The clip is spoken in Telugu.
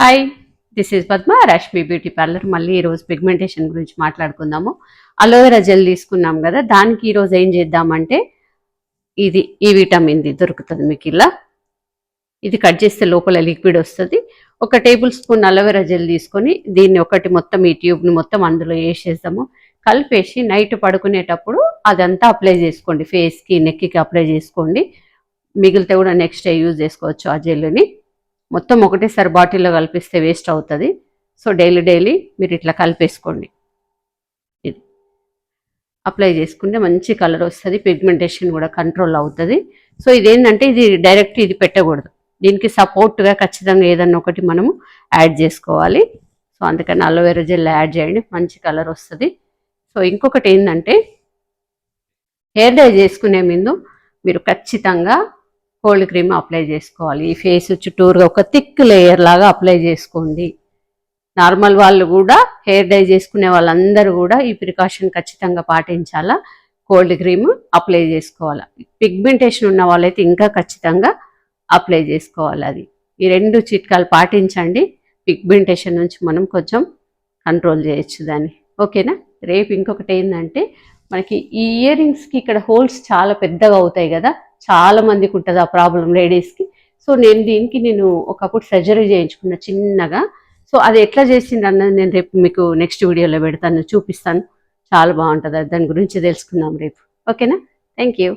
Hi, this is Padma, Rashmi beauty parlour. మళ్ళీ ఈరోజు పిగ్మెంటేషన్ గురించి మాట్లాడుకుందాము. అలోవెరా జెల్ తీసుకున్నాం కదా, దానికి ఈరోజు ఏం చేద్దామంటే ఈ విటమిన్ది దొరుకుతుంది మీకు ఇలా. ఇది కట్ చేస్తే లోపల లిక్విడ్ వస్తుంది. 1 టేబుల్ స్పూన్ అలోవెరా జెల్ తీసుకొని దీన్ని ఒకటి మొత్తం ఈ ట్యూబ్ని మొత్తం అందులో వేసేద్దాము. కలిపేసి నైట్ పడుకునేటప్పుడు అదంతా అప్లై చేసుకోండి. ఫేస్కి, నెక్కి అప్లై చేసుకోండి. మిగిలితే కూడా నెక్స్ట్ డే యూజ్ చేసుకోవచ్చు ఆ జెల్ని. మొత్తం ఒకటేసారి బాటిల్లో కలిపిస్తే వేస్ట్ అవుతుంది. సో డైలీ మీరు ఇట్లా కలిపేసుకోండి. ఇది అప్లై చేసుకుంటే మంచి కలర్ వస్తుంది, పిగ్మెంటేషన్ కూడా కంట్రోల్ అవుతుంది. సో ఇదేంటంటే ఇది డైరెక్ట్ ఇది పెట్టకూడదు, దీనికి సపోర్ట్గా ఖచ్చితంగా ఏదన్నా ఒకటి మనము యాడ్ చేసుకోవాలి. సో అందుకని అలోవెరా జెల్ యాడ్ చేయండి, మంచి కలర్ వస్తుంది. సో ఇంకొకటి ఏంటంటే హెయిర్ డై చేసుకునే ముందు మీరు ఖచ్చితంగా కోల్డ్ క్రీమ్ అప్లై చేసుకోవాలి. ఈ ఫేస్ చుట్టూరుగా ఒక థిక్ లేయర్ లాగా అప్లై చేసుకోండి. నార్మల్ వాళ్ళు కూడా, హెయిర్ డై చేసుకునే వాళ్ళందరూ కూడా ఈ ప్రికాషన్ ఖచ్చితంగా పాటించాలా. కోల్డ్ క్రీమ్ అప్లై చేసుకోవాలి. పిగ్మెంటేషన్ ఉన్న వాళ్ళైతే ఇంకా ఖచ్చితంగా అప్లై చేసుకోవాలి. అది ఈ 2 చిట్కాలు పాటించండి. పిగ్మెంటేషన్ నుంచి మనం కొంచెం కంట్రోల్ చేయొచ్చు దాన్ని. ఓకేనా? రేపు ఇంకొకటి ఏంటంటే మనకి ఈ ఇయర్ రింగ్స్కి ఇక్కడ హోల్స్ చాలా పెద్దగా అవుతాయి కదా, చాలా మందికి ఉంటుంది ఆ ప్రాబ్లం లేడీస్కి. సో నేను ఒకప్పుడు సర్జరీ చేయించుకున్న చిన్నగా. సో అది ఎట్లా చేసింది అన్నది నేను రేపు మీకు నెక్స్ట్ వీడియోలో పెడతాను, చూపిస్తాను. చాలా బాగుంటుంది, దాని గురించి తెలుసుకుందాం రేపు. ఓకేనా? Thank you.